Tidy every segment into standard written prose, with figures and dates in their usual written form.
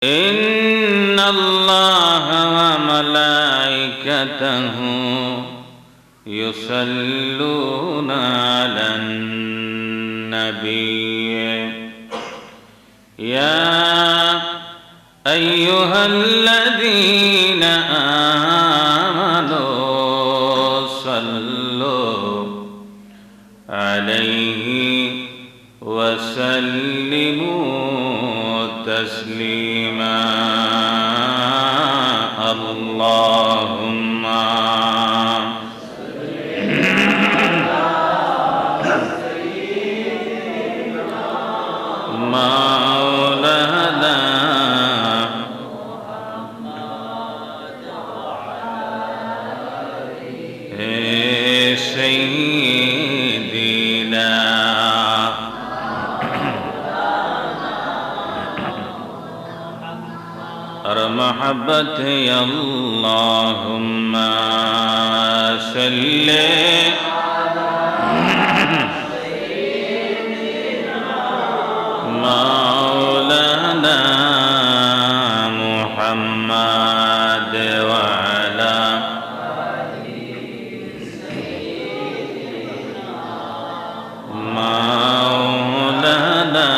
إن الله وملائكته يصلون على النبي يا أيها الذين آمنوا صلوا عليه وسلموا تسليما اللهم مولانا سيدنا محبت اللهم صل مولانا محمد وعلى مولانا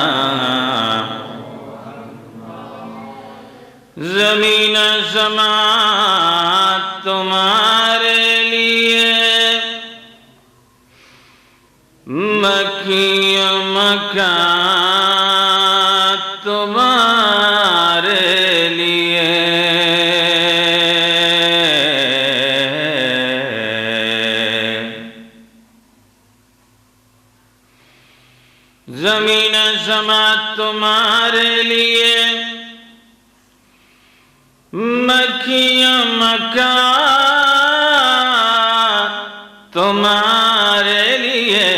ज़मीन समात तुम्हारे लिए मक्की मक्का तुम्हारे लिए ज़मीन समात तुम्हारे लिए मक्किया मक्का तुम्हारे लिए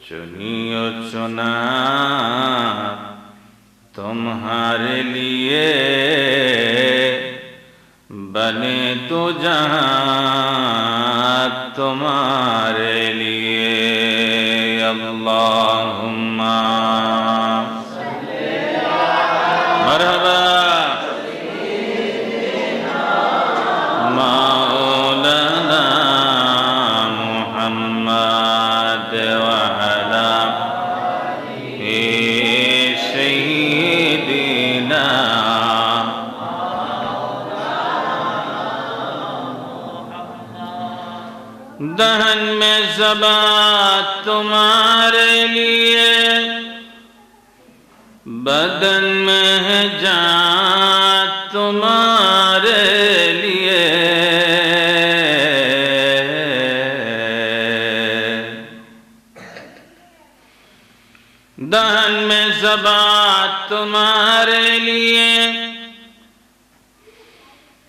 चुनियो चुना तुम्हारे लिए बने तो जहां तुम्हारे लिए अल्लाहुम्मा मरहबा मौलाना मुहम्मद वअला सय्यिदिना दहन में ज़बात तुम्हारे लिए बदन में है जान तुम्हारे लिए दहन में ज़बात तुम्हारे लिए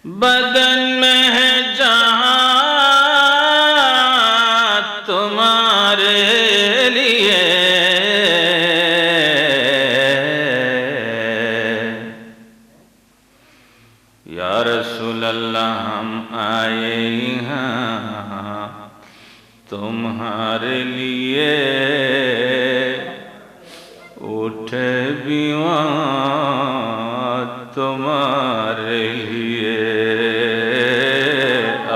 बदन में है जान तुम्हारे लिए या रसूल अल्लाह हम आए यहाँ तुम्हारे लिए उठे बीवा तुम्हारे लिए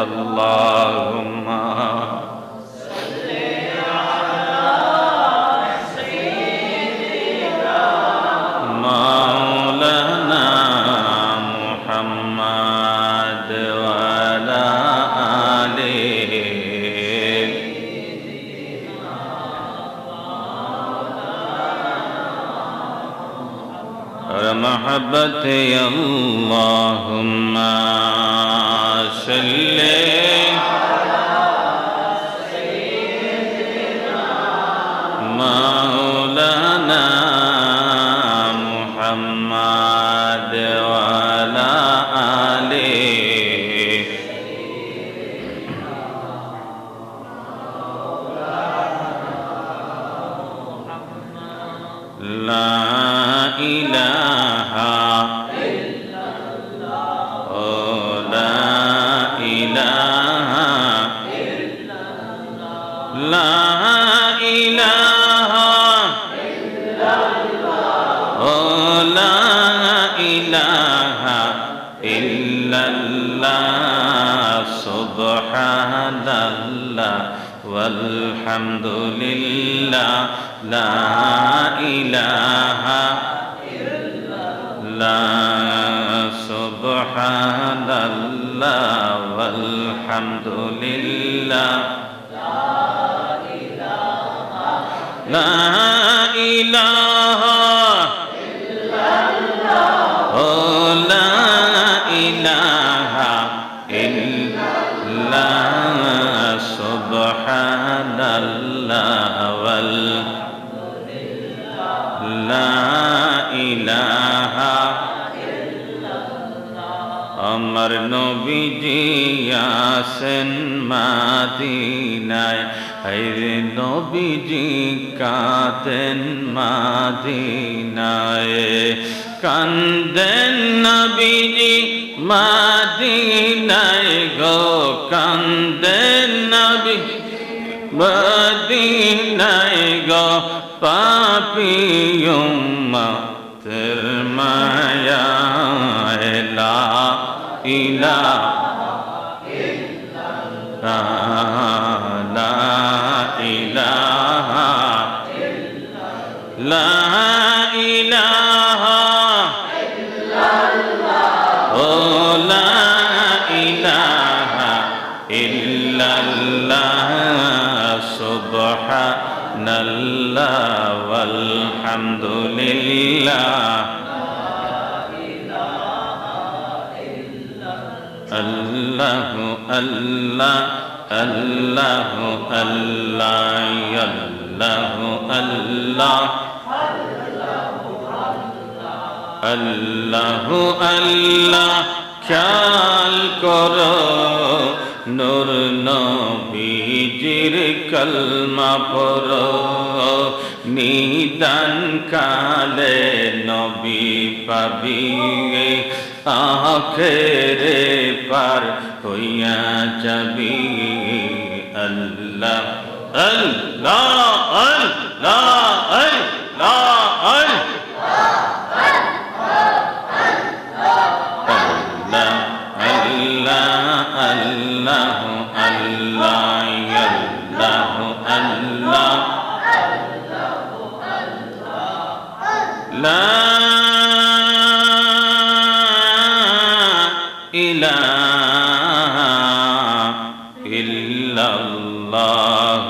अल्लाहुम्मा محبت اللهم صل مولانا محمد وعلى آله لا إله إلا الله لا إله إلا الله لا হামদুলিল্লাহ লা ইলাহা ইল্লাল্লাহ সুবহানাল্লাহ ওয়াল হামদুলিল্লাহ লা ইলাহা ইল্লাল্লাহ ও লা ইলাহা ইল্লাল্লাহ সুবহানাল্লাহ ওয়াল লা ইলাহা আমার নবীজি আছেন মাদিনায় হায়রে নবীজি কাঁদেন মাদিনায় কান্দেন নবীজি মাদিনায় গো কান্দেন নবীজি মদিনায় গো পাপী উম্মতের মায়ায় লা ইলাহা ইল্লাল্লাহ লা ইলাহা লা ইলাহা ইল্লাল্লাহ ও লা ইলাহা ইল্লাল্লাহ সুবহানাল্লাহ ওয়াল হামদুলিল্লাহ আল্লাহু আল্লাহ আল্লাহু আল্লাহ আল্লাহু আল্লাহ আল্লাহু আল্লাহ খেয়াল করো নূর নবীজির কলমা পড়ো নিদান কালে নবী পাবি আখেরে পার হইয়া যাবি আল্লাহ আল্লাহ আল্লাহ আল্লাহ لا إله إلا الله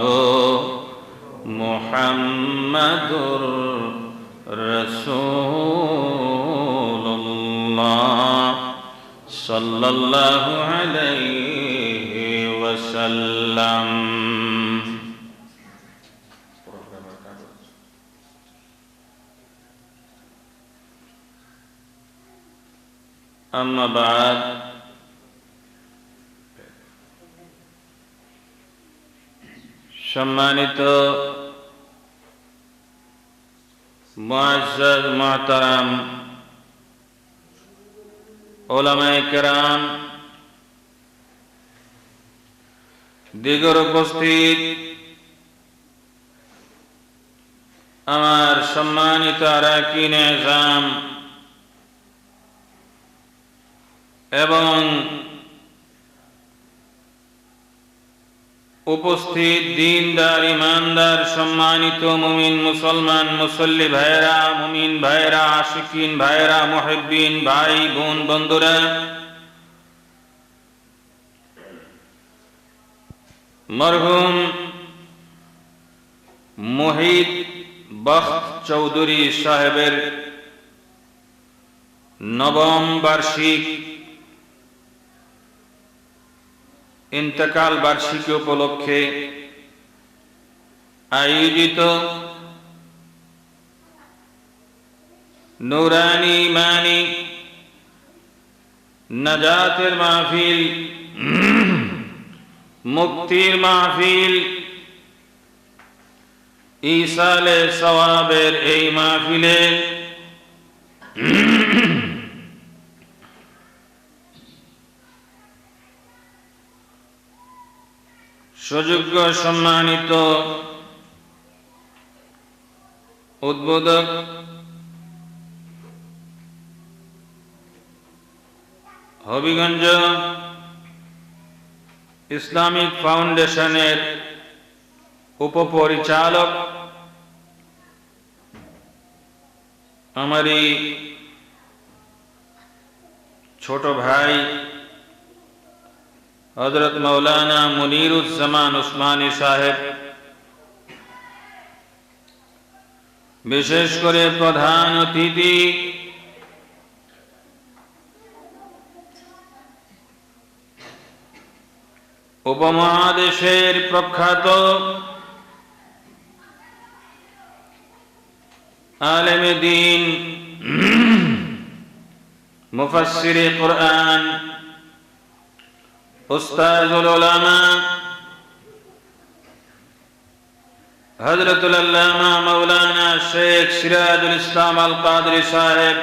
محمد رسول الله صلى الله عليه وسلم أما بعد সম্মানিত মুআজ্জাজ মুহতারাম উলামায়ে কেরাম দিগর উপস্থিত আমার সম্মানিত আরাকিন এজাম এবং উপস্থিত দীনদার ইমানদার সম্মানিত মুমিন মুসলমান মুসল্লি ভাইরা মুমিন ভাইরা আশিকিন ভাইরা মুহিব্বিন ভাই বোন বন্ধুরা মরহুম মুহিত বখত চৌধুরী সাহেবের নবম বার্ষিক ইন্তেকাল বার্ষিকী উপলক্ষে আয়োজিত নুরানি ইমানি নাজাতের মাহফিল মুক্তির মাহফিল ইসালে সওয়াবের এই মাহফিলে সুযোগ্য সম্মানিত উদ্বোধক হবিগঞ্জ ইসলামিক ফাউন্ডেশনের উপপরিচালক, আমারই ছোট ভাই হযরত মাওলানা মুনিরুজ্জামান উসমানী সাহেব, বিশেষ করে প্রধান অতিথি উপমহাদেশের প্রখ্যাত আলেমে দ্বীন, মুফাসসিরে কুরআন, উস্তাজুল উলামা হযরতুল আল্লামা মাওলানা শেখ সিরাজুল ইসলাম আল কাদরি সাহেব,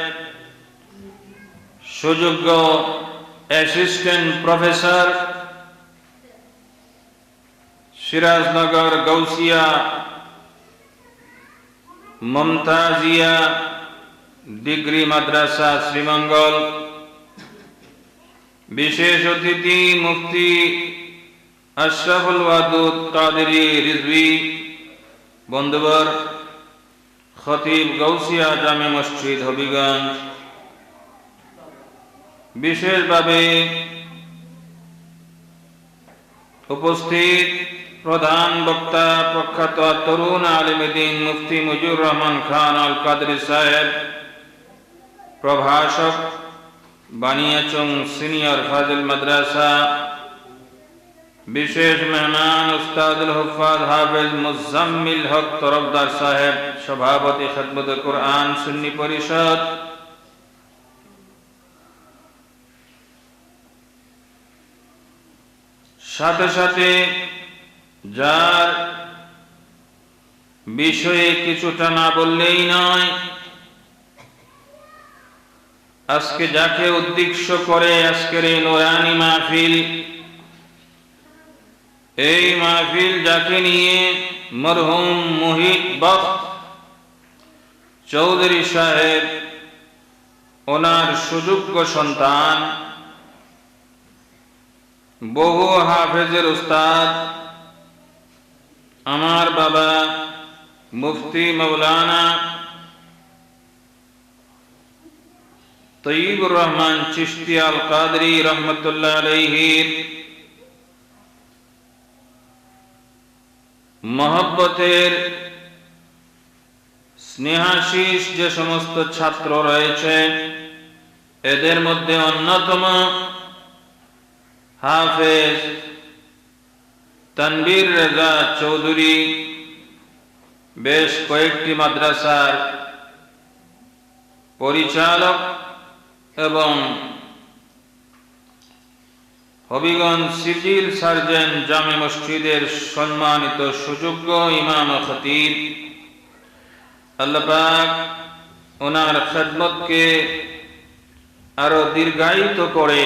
সুযোগ্য assistant professor, Sirajnagar Gausia Momtajia degree Madrasa Sreemangal, বিশেষ অতিথি মুফতি আশরাফুল ওয়াদুদ কাদেরী রিজভী বন্ধুবর, খতিব গৌসিয়া জামে মসজিদ হবিগঞ্জ, বিশেষভাবে উপস্থিত প্রধান বক্তা প্রখ্যাত তরুণ আলেম দ্বীন মুফতি মুজিবুর রহমান খান আল কাদরি সাহেব, প্রভাষক বানিয়াচং সিনিয়র ফাজিল মাদ্রাসা, বিশেষ মেহমান উস্তাদুল হুফাজ হাফেজ মুজাম্মিল হক তরফদার সাহেব, সভাপতি খিদমত কুরআন সুন্নি পরিষদ, সাথে সাথে যার বিষয়ে কিছুটা না বললেই নয়, আজকে যাকে উদ্দেশ্য করে আজকের এই নুরানি মাহফিল, এই মাহফিল যাকে নিয়ে মরহুম মুহিত বখত চৌধুরী সাহেব, ওনার সুযোগ্য সন্তান, বহু হাফেজের উস্তাদ, আমার বাবা মুফতি মাওলানা তৈয়বুর রহমান চিশতি আল কাদরি রহমতুল্লাহ আলাইহির মহব্বতের স্নেহাশিস যে সমস্ত ছাত্র রয়েছে, এদের মধ্যে অন্যতম হাফেজ তানবীর রেজা চৌধুরী, বেশ কয়েকটি মাদ্রাসার পরিচালক এবং হবিগঞ্জ সিভিল সার্জন জামে মসজিদের সম্মানিত সুযোগ্য ইমাম ও খতিব, আল্লাহ পাক ওনার খেদমতকে আরো দীর্ঘায়িত করে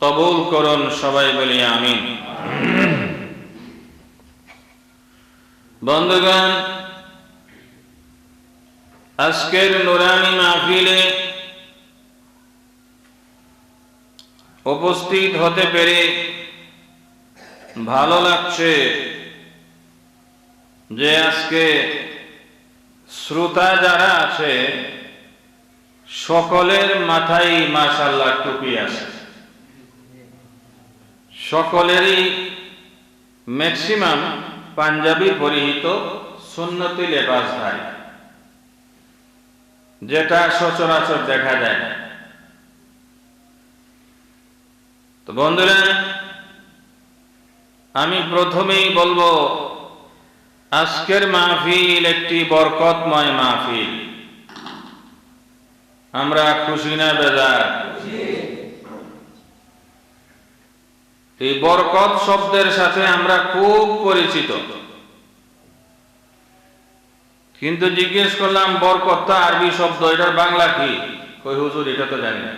কবুল করুন, সবাই বলি আমিন। বন্ধুগণ, আজকের নুরানি মাহফিলে উপস্থিত হতে পেরে ভালো লাগছে যে আজকে শ্রোতা যারা আছে সকলের মাথায় মাশাআল্লাহ টুপি আছে, সকলেরই ম্যাক্সিমাম পাঞ্জাবি পরিহিত সুন্নতি লেবাসধারী, যেটা সচরাচর দেখা যায় না। তো বন্ধুরা, আমি প্রথমেই বলবো আজকের মাহফিল একটি বরকতময় মাহফিল। আমরা খুশি না বেজার? এই বরকত শব্দের সাথে আমরা খুব পরিচিত, কিন্তু জিজ্ঞেস করলাম বরকতটা আরবি শব্দ, এটার বাংলা কি? কই হুজুর এটা তো জানি না।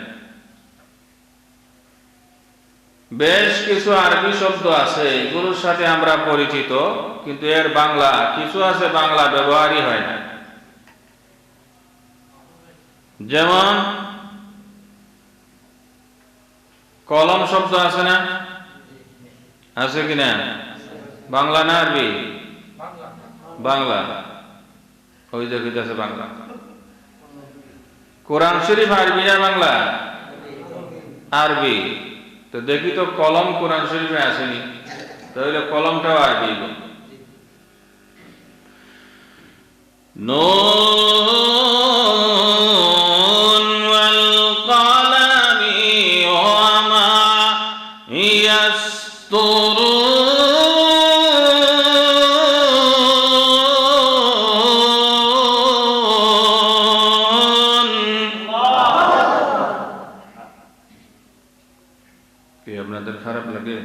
বেশ কিছু আরবি শব্দ আছে, এগুলোর সাথে আমরা পরিচিত, কিন্তু এর বাংলা কিছু আছে বাংলা ব্যবহারই হয় না। যেমন কলম শব্দ আছে না? আছে কিনা? বাংলা না আরবি? বাংলা। ওই যে কইতাছে বাংলা। কোরআন শরীফ আরবি না বাংলা? আরবি। তো দেখি তো কলম কোরআন শরীফে আসেনি, তাহলে কলমটাও আরবি। নুন ওয়াল কলামি ওয়া মা ইয়াসতুরুন। কি আপনাদের খারাপ লাগে?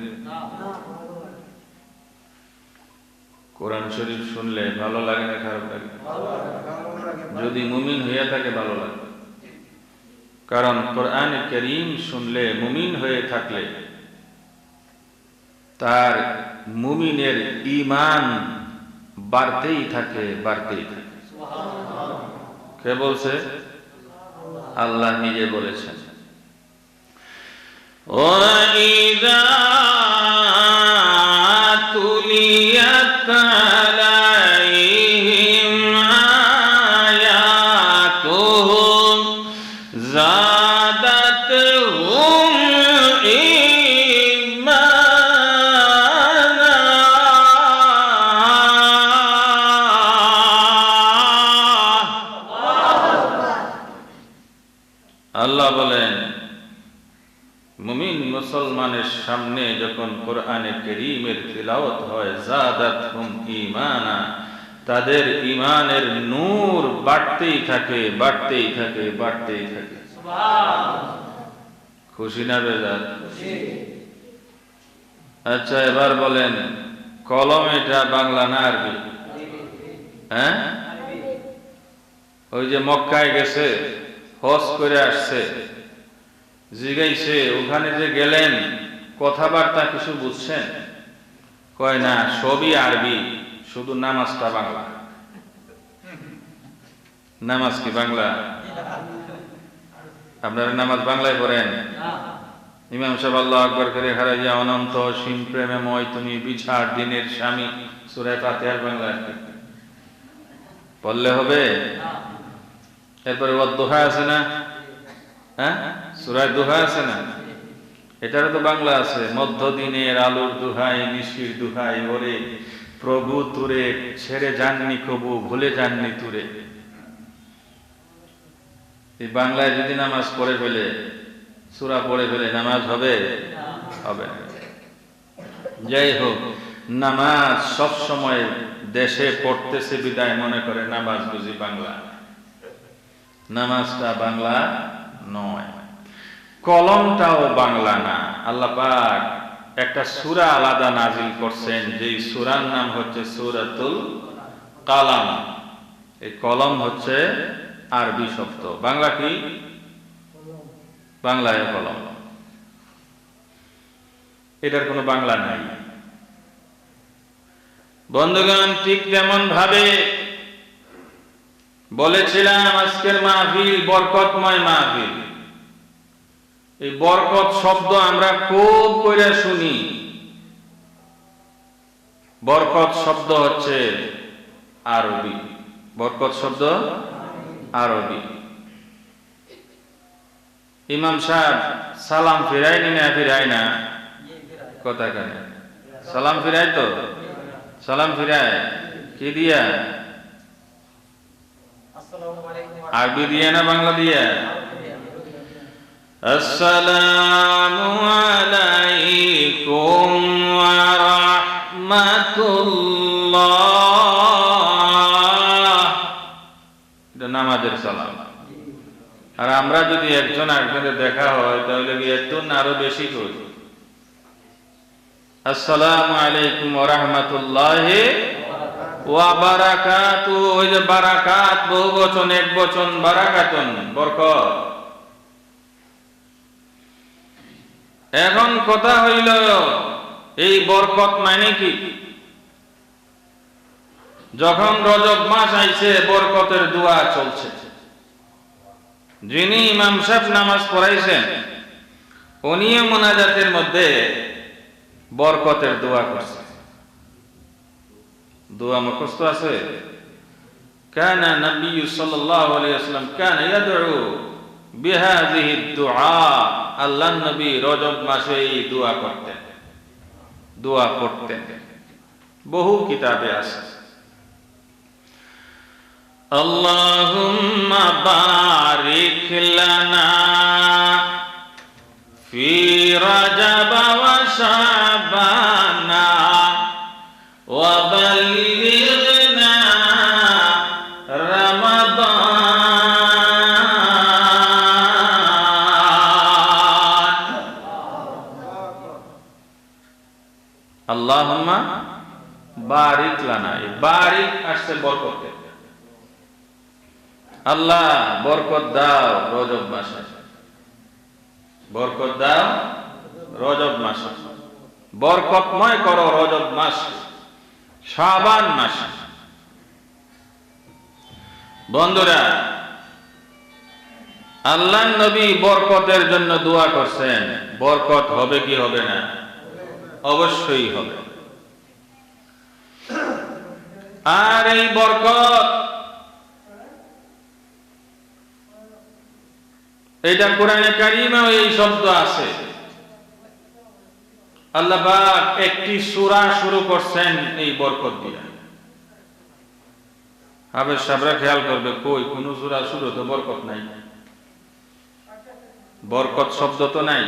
কোরআন শরীফ শুনলে ভালো লাগে না খারাপ লাগে? যদি মুমিন হইয়া থাকে ভালো লাগে, কারণ কোরআন কারীম শুনলে, মুমিন হয়ে থাকলে তার মুমিনের ঈমান বাড়তেই থাকে, বাড়তেই থাকে। কে বলছে? আল্লাহ নিজে বলেছেন, وَإِذَا تُلِيَتْ عَلَيْهِمْ آيَاتُهُ زَادَتْهُمْ إِيمَانًا আল্লাহ বলেন, মুমিন মুসলমানের সামনে যখন কোরআনে কারীমের তিলাওয়াত হয়, যাদাতহুম ঈমানা, তাদের ঈমানের নূর বাড়তেই থাকে, বাড়তেই থাকে, বাড়তেই থাকে। সুবহানাল্লাহ। খুশি না বেজার? খুশি। আচ্ছা, এবার বলেন, কলম এটা বাংলা না আরবি? হ্যাঁ, ওই যে মক্কায় গেছে, হজ করে আসছে, জিজ্ঞাইছে ওখানে যে গেলেন কথাবার্তা কিছু বুঝছেন? কয় না, সবই আরবি, শুধু নামাজটা বাংলা। নামাজ কি বাংলা? আপনারা নামাজ বাংলায় পড়েন? ইমাম সাহেব আল্লাহু আকবার করে হারাইয়া অনন্ত সীম প্রেমময় তুমি বিছাড় দিনের স্বামী, সূরা ফাতিহার বাংলা পড়লে হবে? এরপরে ওয়াদ-দুহা আছে না? হ্যাঁ, সূরা দুহা আছে না? এটারও তো বাংলা আছে, মধ্য দিনের আলোর দুহাই, নিশির দুহাই, ওরে প্রভু তুরে ছেড়ে যাননি কবু, ভুলে যাননি তুরে। এই বাংলায় যদি নামাজ পড়ে ফেলে, সূরা পড়ে ফেলে, নামাজ হবে? হবে না। যাই হোক, নামাজ সব সময় দেশে পড়তেছে বিদায় মনে করে নামাজ বুঝি বাংলা। নামাজটা বাংলা নয়, কলমটাও বাংলা না। আল্লাহ পাক একটা সূরা আলাদা নাজিল করছেন, যেই সূরার নাম হচ্ছে সূরাতুল কালাম। এই কলম হচ্ছে আরবি শব্দ, বাংলা কি? বাংলায় কলম, এটার কোনো বাংলা নাই। বন্ধুগণ, ঠিক যেমন ভাবে বলেছিলাম আজকের মাহফিল বরকতময় মাহফিল। এই বরকত শব্দ আমরা খুব করে শুনি। বরকত শব্দ হচ্ছে আরবি, বরকত শব্দ আরবি। ইমাম সাহেব সালাম ফিরায়নি না? ফিরায় না? কথা কেন? সালাম ফিরায় তো? সালাম ফিরায় কি দিয়া? আরবি দিয়ে না বাংলা দিয়ে? আসসালামু আলাইকুম ওয়া রাহমাতুল্লাহ, এটা নামাজের সালাম। আর আমরা যদি একজন আরেকজনের দেখা হয় তাহলে একটু আরো বেশি করি, আসসালামু আলাইকুম ওয়া রাহমাতুল্লাহি ওয়া বারাকাতুহু। ওই যে বারাকাত বহু বচন, এক বচন বারাকাতুন, বরকত। এখন কথা হইল, এই বরকত মানে কি? যখন রজব মাস আইছে, বরকতের দোয়া চলছে। যিনি ইমাম সাহেব নামাজ পড়াইছেন, উনিও মুনাজাতের মধ্যে বরকতের দোয়া করছে। দোয়া মুখস্থ আছে? কানা নবী সাল্লাল্লাহু আলাইহি ওয়াসাল্লাম কানা ইয়াদউ বিহাযিহি দুআ। আল্লাহর নবী রজব মাসে এই দোয়া করতেন, দোয়া পড়তেন, বহু কিতাবে আছে। আল্লাহুম্মা বারিক লানা ফি রাজাব ওয়া শাবানা ওয়া বাল্লিগনা রমাদান। আল্লাহুম্মা বারিক লানা, এই বারিক আসছে বরকত। আল্লাহ বরকত দাও রজব মাসে, বরকত দাও রজব মাসে, বরকতময় করো রজব মাস, শাবান মাস। বন্ধুরা, আল্লাহ নবী বরকতের জন্য দোয়া করছেন। বরকত হবে কি হবে না? অবশ্যই হবে। আর এই বরকত, এটা কোরআনে কারিমেও এই শব্দ আছে। আল্লাহ পাক একটি সূরা শুরু করছেন এই বরকত দিয়ে। হাফেজ সাহেবরা খেয়াল করবে, কই কোন সূরা শুরু তো বরকত নাই, বরকত শব্দ তো নাই,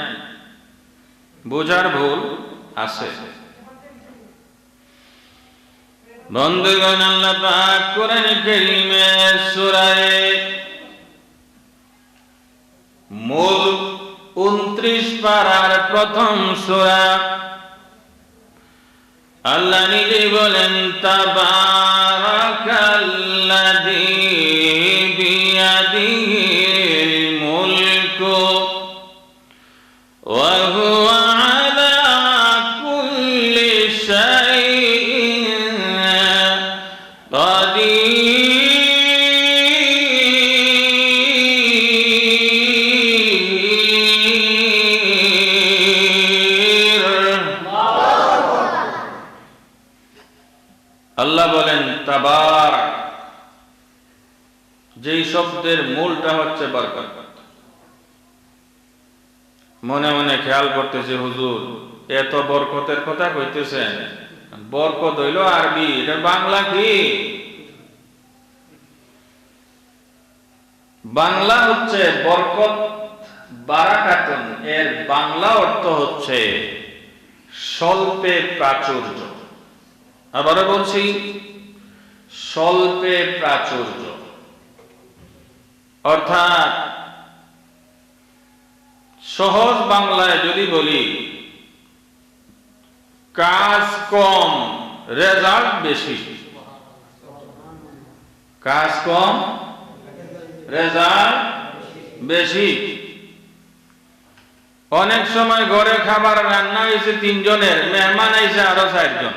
বোঝার ভুল আছে। বন্ধুগণ, আল্লাহ পাক কোরআনে কারিমে সূরা মুলক 29 পারার প্রথম সূরা, আল্লাহ নিজে বলেন তাবারাকাল্লাযী বিয়াদিহিল মুলকু ওয়া হুয়া আলা কুল্লি শাইইন কাদির। আল্লাহ বলেন তাবারাক, যেই শব্দের মূলটা হচ্ছে বরকত। মনে মনে খেয়াল করতেছে, হুজুর এত বরকতের কথা কইতেছেন, বরকত হইল আরবি, এটা বাংলা কি? বাংলা হচ্ছে বরকত বারাকাতুন, এর বাংলা অর্থ হচ্ছে স্বল্পে প্রাচুর্য। আবারও বলছি, স্বল্পে প্রাচুর্য, অর্থাৎ সহজ বাংলায় যদি বলি, কাজ কম রেজাল্ট বেশি, কাজ কম রেজাল্ট বেশি। অনেক সময় ঘরে খাবার রান্না হয়েছে 3 জনের, মেহমান আইছে আরো 4 জন,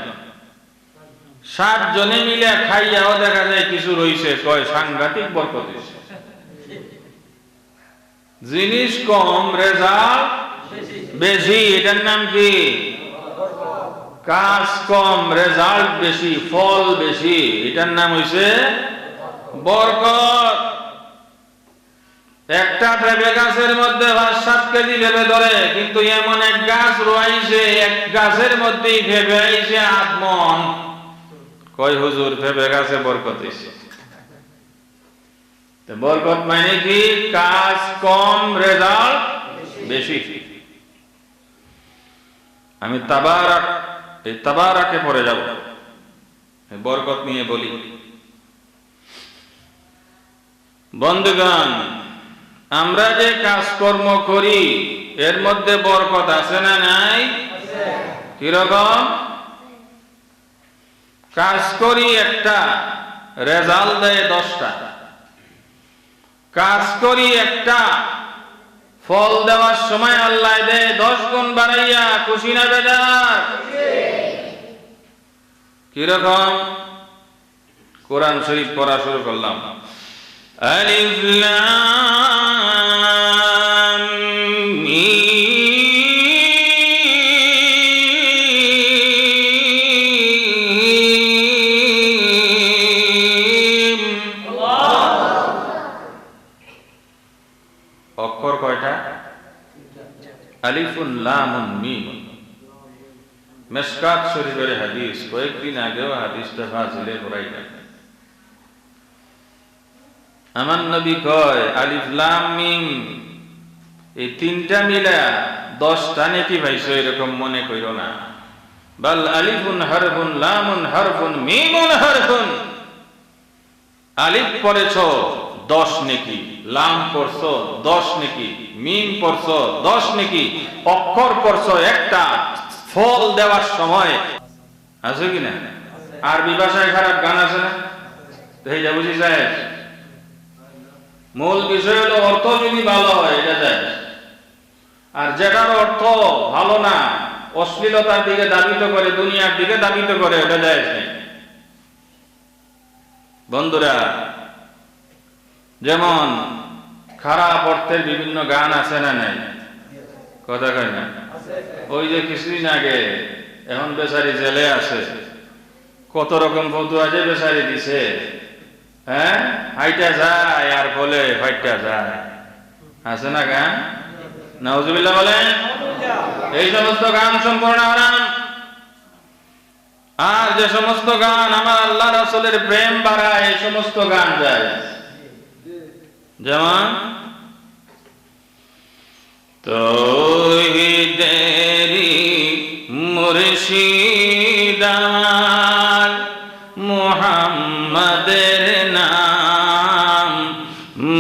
7 জনে মিলে খাইয়াও দেখা যায় কিছু রইছে, কয় সাংঘাতিক বরকত হইছে। জিনিস কম রেজাল্ট বেশি, এটার নাম কি? কাজ কম রেজাল্ট বেশি, ফল বেশি, এটার নাম হইছে বরকত। একটা পেঁপে গাছের মধ্যে 5-7 কেজি পেঁপে ধরে, কিন্তু এমন এক গাছ রোয়াইছে, এক গাছের মধ্যেই পেঁপে আইছে 8 মণ। কয় হুজুর পেঁপে গাছে বরকত হইছে। বরকত মানে কি? কাজ কম রেজাল্ট বেশি। আমি তাবারাক, এই তাবারাকে পড়ে যাব, বরকত নিয়ে বলি। বন্ধুগণ, আমরা যে কাজকর্ম করি এর মধ্যে বরকত আছে না নাই? কিরকম? কাজ করি একটা, রেজাল্ট দেয় 10টা। কাজ করি একটা, ফল দেওয়ার সময় আল্লাহ দেয় 10 গুণ বাড়াইয়া। খুশি না বেজার? কিরকম? কোরআন শরীফ পড়া শুরু করলাম। আলিফ লাম মিম আলিফুন লামুন মিম। মিশকাত শরীফের হাদিস, কয়েকদিন আগেও হাদিসটা ফাজিলে পড়াইলাম। আমার নবী কয় আলিফ লাম মিম এই তিনটা মিলা 10টা নেকি পাইছো এরকম মনে কইরো না। বাল আলিফুন হারফুন লামুন হারফুন মিমুন হারফুন। আলিফ পড়েছো 10 নেকি, লাম পড়ছো 10 নেকি, মিম পড়ছো 10 নেকি, অক্ষর পড়ছো একটা, ফল দেওয়ার সময় আছে কি না? আরবি ভাষায় খারাপ গান আছে না? তো এই যা বুঝি যায়। মূল বিষয় হলো অর্থ যদি ভালো হয় এটা যায়, আর যেটার অর্থ ভালো না, অশ্লীলতার দিকে দাবিত করে, দুনিয়ার দিকে দাবিত করে, ওটা যায় নাই। বন্ধুরা, যেমন খারাপ অর্থের বিভিন্ন গান আছে না নাই? কথা কয় না? ওই যে কিছুদিন আগে, এখন বেচারি জেলে আছে, কত রকম ফতুয়া যে বেচারি দিছে। হ্যাঁ, হাইটা যায় আর বলে ফাইটা যায়, আছে না গান? নাউজুবিল্লাহ বলেন। এই সমস্ত গান সম্পূর্ণ হারাম। আর যে সমস্ত গান আমার আল্লাহ রাসূলের প্রেম বাড়ায়, এই সমস্ত গান যায়। যেমন তৌহিদেরি মুর্শিদ আমার মুহাম্মাদের নাম,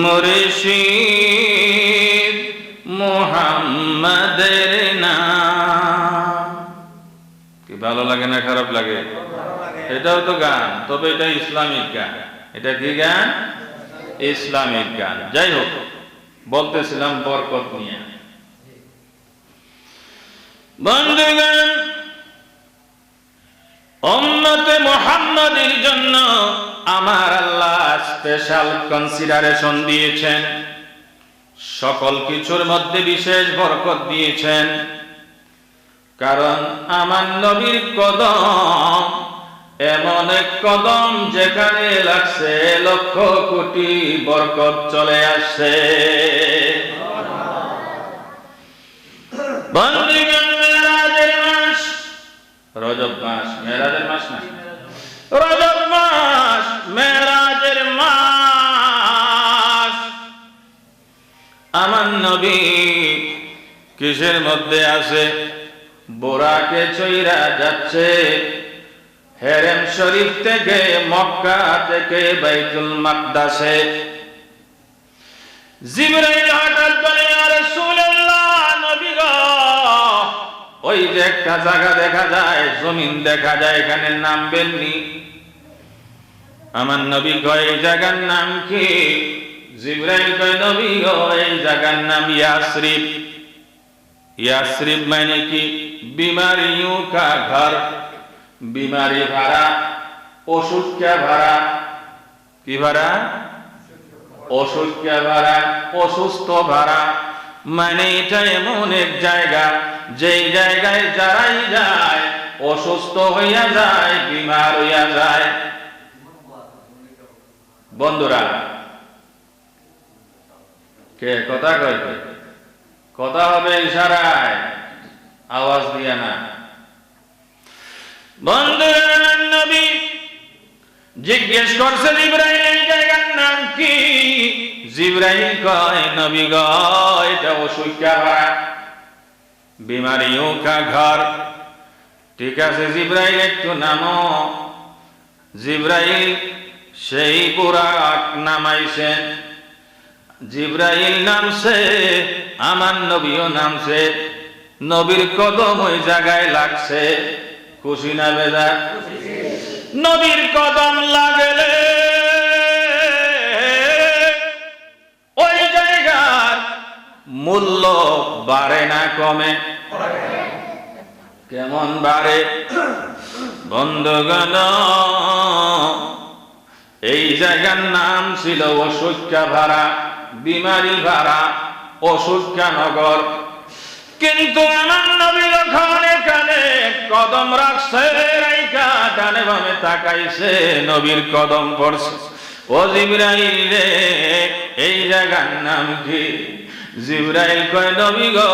মুর্শিদ মুহাম্মাদের নাম। কি ভালো লাগে না খারাপ লাগে? এটাও তো গান, তবে এটা ইসলামিক গান। এটা কি গান? ইসলামিক গান। যাই হোক, বলতেছিলাম বরকত নিয়ে। বন্ধুগণ, উম্মতে মুহাম্মাদের জন্য আমার আল্লাহ স্পেশাল কনসিডারেশন দিয়েছেন, সকল কিছুর মধ্যে বিশেষ বরকত দিয়েছেন। কারণ আমার নবীর কদম এমন এক কদম যেখানে লাগছে লক্ষ কোটি বরকত চলে আসছে। বন্ধুগণ, মেরাজের মাস, রজব মাস, মেরাজের মাস না, রজব মাস মেরাজের মাস। আমার নবী কিসের মধ্যে আছে? বোরাকে চইরা যাচ্ছে হেরেম শরীফ থেকে, মক্কা থেকে বাইতুল মাকদাসে। জিবরাইল হঠাৎ বলে, ইয়া রাসূলুল্লাহ, নবী গো, ওই যে একটা জায়গা দেখা যায়, জমিন দেখা যায়, এখানে নামবেননি? আমার নবী কয়, এই জায়গার নাম কি? জিবরাইল কয়, নবী গো, এই জায়গার নাম ইয়াসরিব। ইয়াসরিব মানে কি? बीमारियों का घर, बीमारी भरा, ओषुध क्या भरा? की भरा? ओषुध क्या भरा? অসুস্থ ভরা। মানে এটা এমন এক জায়গা, যেই জায়গায় যারাই যায় অসুস্থ হইয়া যায়, বিমার হইয়া যায়। বন্ধুরা, কে কথা কয়? কথা হবে ইশারায়, আওয়াজ দিয়া না। বন্ধুরা, নবী জিজ্ঞেস করছে জিবরাইল, এই জায়গার নাম কি? জিবরাইল কয়, নবী গো, এটা অসুখা ভরা, বিমারিও কা ঘর। ঠিক আছে জিবরাইল, একটু নামো। জিবরাইল সেই বুরাক নামাইছেন। জিবরাইল নামছে, আমার নবীও নামছে। নবীর কদম ওই জায়গায় লাগছে। খুশি না বেজার? নবীর কদম লাগলে ওই জায়গার মূল্য বাড়ে না কমে? কেমন বাড়ে? বন্ধুগণ, এই জায়গার নাম ছিল অসুখা ভাড়া, বিমারি ভাড়া, অসুখা নগর। কিন্তু আমার নবী যখন এখানে কদম রাখছে, রাইখা ডানে বামে তাকাইছে, নবীর কদম পড়ছে। ও জিবরাইল রে, এই জায়গার নাম কি? জিবরাইল কয় নবী গো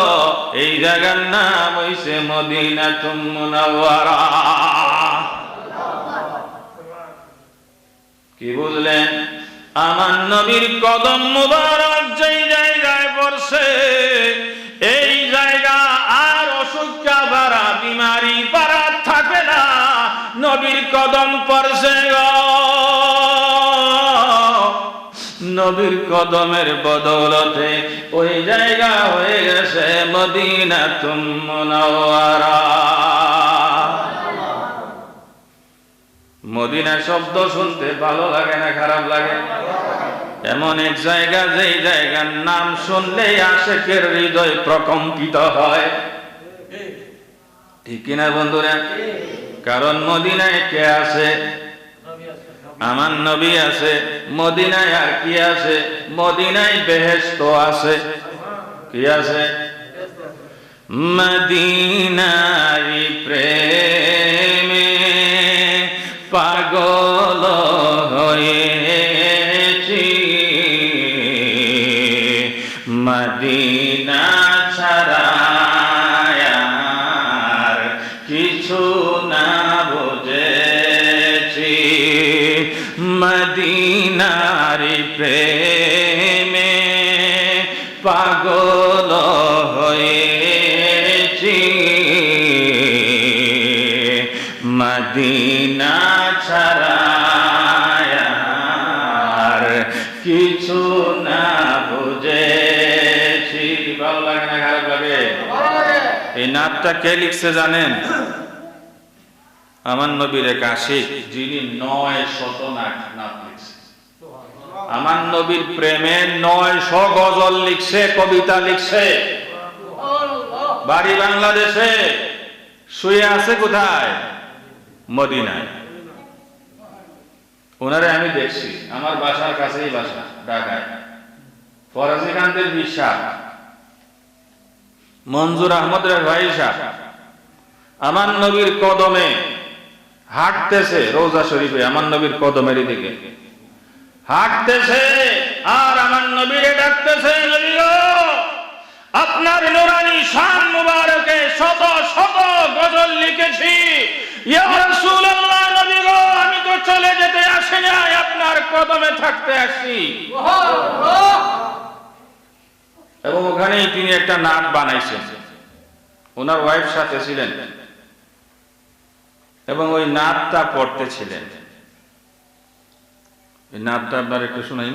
এই জায়গার নাম হইছে মদিনাতুল মুনাওয়ারা। কি বুঝলেন? আমার নবীর কদম মুবারক যেই জায়গায় পড়ছে এই জায়গা আর অসুখ কাবারা বিমারি পারা থাকে না। নবীর কদম পড়ছে গো, নবীর কদমের বদৌলতে ওই জায়গা হয়ে গেছে মদিনাতুল মুনাওয়ারা। মদিনা শব্দ শুনতে ভালো লাগে না খারাপ লাগে? এমন এক জায়গা যেই জায়গার নাম শুনলেই আশিকের হৃদয় প্রকম্পিত হয়, ঠিক কিনা বন্ধুরা? কারণ মদিনায় কে আছে? আমার নবী আছে। মদিনায় আর কি আছে? মদিনায় বেহেশত আছে। কি আছে? মদিনার প্রেমে পাগল হয়েছি, মদিনা ছাড়া আর কিছু না বুঝেছি, মদিনার প্রেমে পাগল হয়েছি, মদিনা ছাড়া আর কিছু না বুঝেছি। ভালো লাগে না খারাপ লাগে? এই নাতটা কে লিখছে জানেন? আমার নবীর এক আশিক, যিনি 900 নাত লিখছে। আমার নবীর প্রেমে 900 গজল লিখছে, কবিতা লিখছে। বাড়ি বাংলাদেশে, শুয়ে আছে কোথায়? মদিনায়। ওনারে আমি দেখছি, আমার বাসার কাছেই বাসা, ঢাকায়। ফরাজি কান্তের বিশ্বাস, মঞ্জুর আহমদের ভাই সাহেব আমার নবীর কদমে হাঁটতেছে, রোজা শরীফে আমার নবীর কদমের দিকে হাঁটতেছে আর আমার নবীরে ডাকতেছে, নবী গো আপনার নুরানি শান মুবারকে শত শত গজল লিখেছি, ইয়া রাসূলুল্লাহ নবী গো আমি তো চলে যেতে আসি নাই, আপনার কদমে থাকতে আসি। এবং ওখানেই তিনি একটা নাট বানাইছেন, ওনার ওয়াইফ সাথে ছিলেন এবং ওই নাটটা পড়তেছিলেন। এই নাটটা আপনার একটু শোনাই,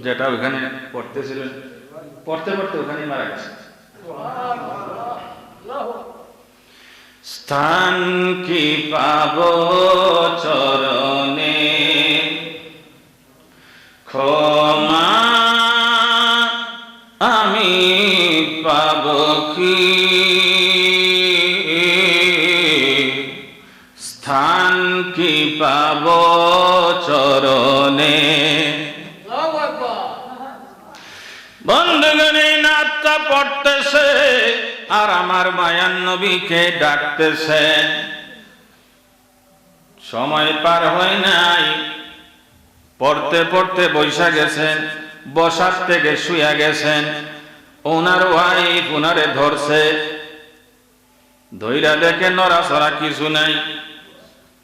যেটা ওখানে পড়তেছিলেন, পড়তে পড়তে ওখানেই মারা গেছে। স্থান কি পাব চরণে ক্ষমা আমি পাব কি, স্থান কি পাব চরণে। বন্ধুগণ এই নাতটা পড়তেছে আর আমার মায়ার নবীকে ডাকতেছে। সময় পার হয় নাই, পড়তে পড়তে বৈশা গেছেন, বসার থেকে শুয়া গেছেন। ওনার ওয়াইফ ওনারে ধরছে, ধইরা দেখে নড়াচড়া কিছু নাই।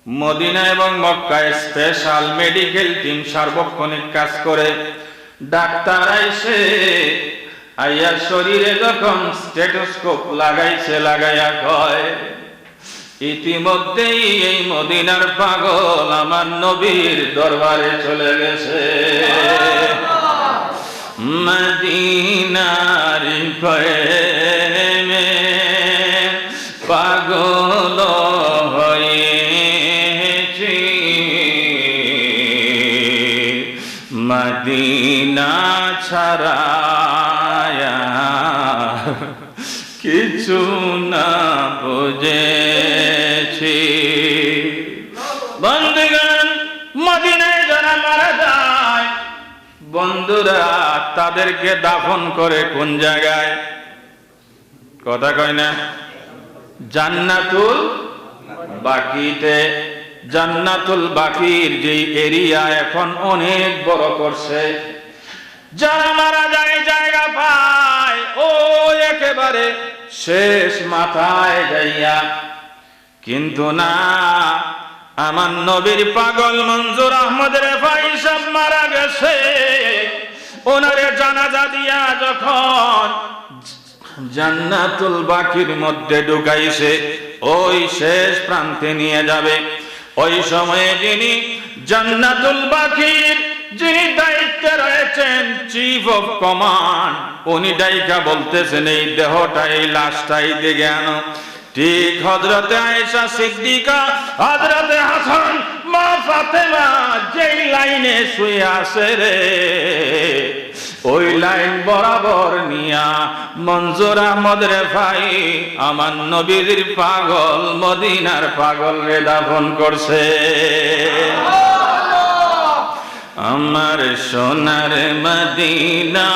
মদিনা এবং মক্কায় স্পেশাল মেডিকেল টিম সার্বক্ষণিক কাজ করে। ডাক্তার আইছে, আইয়া শরীরে যখন স্টেথোস্কোপ লাগাইছে, লাগাইয়া কয় ইতিমধ্যেই এই মদিনার পাগল আমার নবীর দরবারে চলে গেছে। মদিনার প্রেমে পাগল হয়েছি, মদিনা ছাড়া কিছু না বুঝেছি। বন্ধুগণ মদিনায় যারা মারা যায়, বন্ধুরা তাদেরকে দাফন করে কোন জায়গায়? কথা কয় না? জান্নাতুল বাকিতে। জান্নাতুল বাকির যে এরিয়া এখন অনেক বড় করছে, যারা মারা যায় জায়গা পায় একেবারে শেষ মাথায় যাইয়া, কিন্তু না, আমার নবীর পাগল মঞ্জুর আহমদ রেফাই সাহেব মারা গেছে। ওনারে জানাজা দিয়া যখন জান্নাতুল বাকির মধ্যে ঢুকাইছে, ওই শেষ প্রান্তে নিয়ে যাবে, ওই সময়ে যিনি জান্নাতুল বাকির যিনি দায়িত্বে রয়েছেন, চিফ অফ কমান্ড, উনি ডাইকা বলতেছেন এই দেহটা, এই লাশটাই দিকে আনো। ঠিক হযরতে আয়েশা সিদ্দিকা, হযরতে হাসান, মা ফাতেমা যেই লাইনে শুয়ে আছে রে, ওই লাইন বরাবর নিয়া মঞ্জুর আহমদ রেফাই আমার নবীর পাগল, মদিনার পাগল রে দাফন করছে। আমার সোনার মদিনা,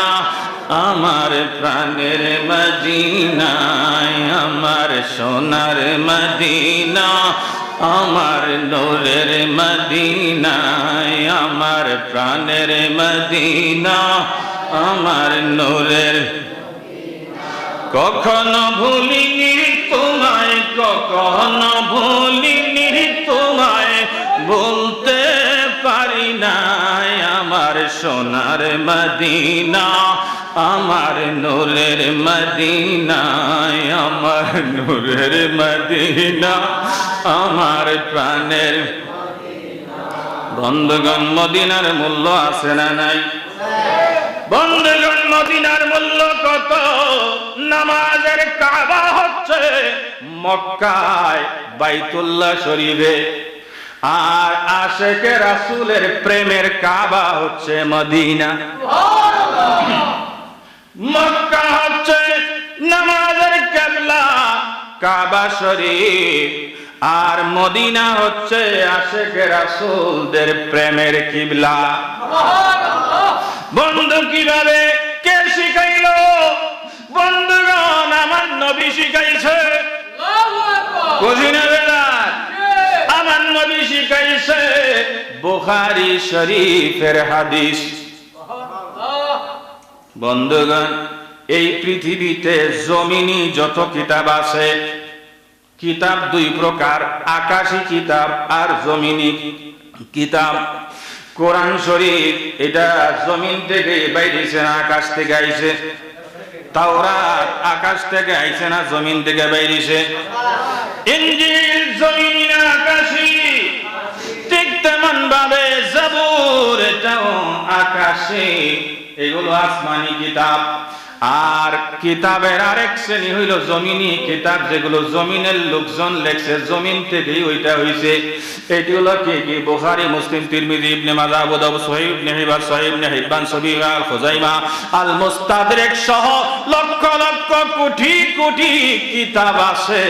আমার প্রাণের মদিনায়, আমার সোনার মদিনা, আমার নূরের মদিনায়, আমার প্রাণের মদিনা, আমার নূরের। কখনো ভুলিনি তোমায়, কখনো ভুলিনি তোমায়, বলতে পারি নাই, আমার সোনার মদিনা, আমার নূরের মদিনায়, আমার নূরের মদিনা, আমার প্রাণের। বন্ধুগণ, মদিনার মূল্য আছে না নাই? বন্ধুগণ, মদিনার মূল্য কত? নামাজের কাবা হচ্ছে মক্কায় বাইতুল্লাহ শরীফে, আর আশেকে রাসূলের প্রেমের কাবা হচ্ছে মদিনা। মক্কা হচ্ছে নামাজের কিবলা, কাবা শরীফ, আর মদিনা হচ্ছে আশেকে রাসূলদের প্রেমের কিবলা। বন্ধু, কিভাবে, কে শিখাইলো? বন্ধুগণ, আমার নবী শিখাইছে। আমার নবী শিখাইছে বুখারী শরীফের হাদিস। বন্ধুগণ, এই পৃথিবীতে জমিনি যত কিতাব আছে, কিতাব দুই প্রকার, আকাশী কিতাব আর জমিনি কিতাব। কোরআন শরীফ এটা জমিন থেকে বাইরেছে না আকাশ থেকে আইছে? তাওরাত আকাশ থেকে আইছে না জমিন থেকে বাইরেছে? ইনজিল জমিনি না আকাশী? ঠিক তেমন ভাবে জাবুর এটাও আকাশী, এগুলো আসমানি কিতাব। আর কিতাবের আরেক শ্রেণী হইল জমিনি কিতাব, যেগুলো জমিনের লোকজন লেখছে, জমিন থেকেই ওইটা হইছে। এটি হলো কি কি? বুখারী, মুসলিম, তিরমিজি, ইবনে মাজাহ, আবু দাউদ, সহিহ ইবনে হিব্বান, সহিহ ইবনে হিব্বান, সহিহ আল খুজাইমা, আল মুস্তাদরিক সহ লক্ষ লক্ষ কোটি কোটি কিতাব আছে।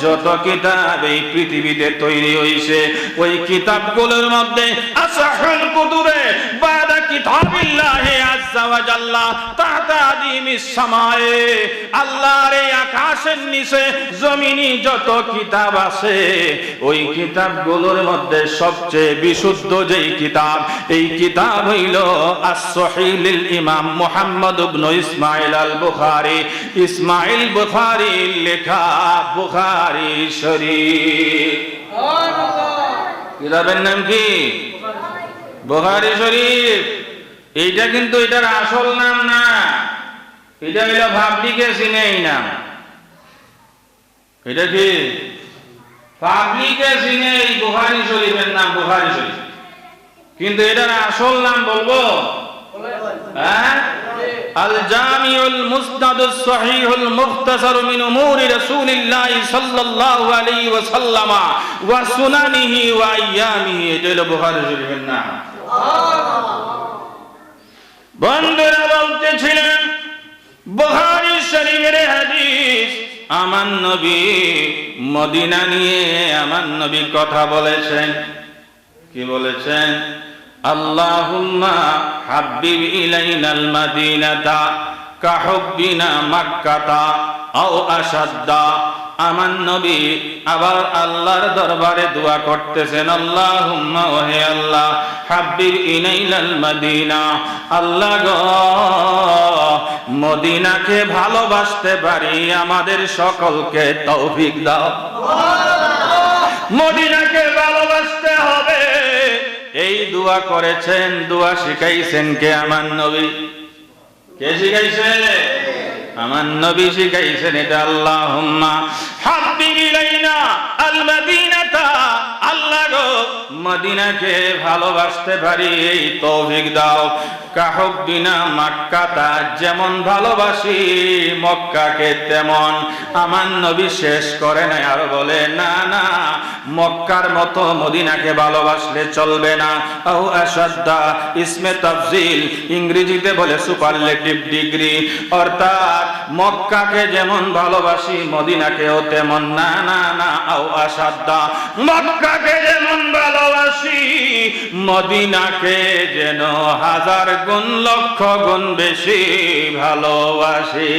যত কিতাব এই পৃথিবীতে তৈরি হইছে, ওই কিতাবগুলোর মধ্যে আসাহুল কুতুবে বাদা কিতাবিল্লাহি আযজা ওয়া জাল্লা তাতা আদিমিস সামায়ে, আল্লাহর এই আকাশের নিচে জমিনি যত কিতাব আছে, ওই কিতাবগুলোর মধ্যে সবচেয়ে বিশুদ্ধ যেই কিতাব, এই কিতাব হইল আস-সহিহ লিল ইমাম মুহাম্মদ ইবনে ইসমাঈল আল বুখারী। ইসমাঈল বুখারীর লেখা বুখারী শরীফ। কিতাবের নাম কি? বুখারী শরীফ। এইটা কিন্তু এটার আসল নাম না, এটা হইল পাবলিকে চিনে এই নাম। এটা কি? পাবলিকে চিনে এই বুখারী শরীফের নাম বুখারী শরীফ, কিন্তু এটার আসল নাম বলবো? হ্যাঁ, আল জামিউল মুসনাদুস সহিহুল মুখতাসার মিন উমুরি রাসূলিল্লাহ সাল্লাল্লাহু আলাইহি ওয়াসাল্লাম ওয়া সুনানিহি ওয়া আইয়ামিহি, এটা হলো বুখারী শরীফের নাম। বন্ধুরা বলতেছিলেন বুখারী শরীফের হাদিস, আমার নবী মদিনা নিয়ে আমার নবী কথা বলেছেন। কি বলেছেন? আল্লাহুম্মা হাব্বিব ইলাইনাল মাদিনাতা কাহুব্বিনা মাক্কাতা আও আশাদ্দা। আমার নবী আবার আল্লাহর দরবারে দোয়া করতেছেন, আল্লাহুম্মা, ওহে আল্লাহ, হাব্বিব ইলাইনাল মদিনা। আল্লাহ গো, মদিনাকে ভালোবাসতে পারি আমাদের সকলকে তৌফিক দাও। মদিনাকে ভালোবাসতে হবে, এই দোয়া করেছেন, দোয়া শিখাইছেন কে? আমার নবী। কে শিখাইছে? আমার নবী শিখাইছেন এটা। আল্লাহুম্মা হাব্বিব ইলাইনা আল মদিনাতা, আল্লাহ গো মদিনাকে ভালোবাসতে পারি এই তৌফিক দাও। কাহুব্বিনা মক্কাতা, যেমন ভালোবাসি মক্কাকে তেমন। আমার নবী শেষ করে না, আর বলে না না, মক্কার মতো মদিনাকে ভালোবাসলে চলবে না। আও আশাদ্দা, ইসমে তাফজিল, ইংরেজিতে বলে সুপারলেটিভ ডিগ্রি, অর্থাৎ মক্কাকে যেমন ভালোবাসি মদিনাকেও তেমন। না না না, আও আশাদ্দা, মক্কাকে যেমন ভালোবাসি মদিনাকে যেন হাজার গুণ লক্ষ গুণ বেশি ভালোবাসি।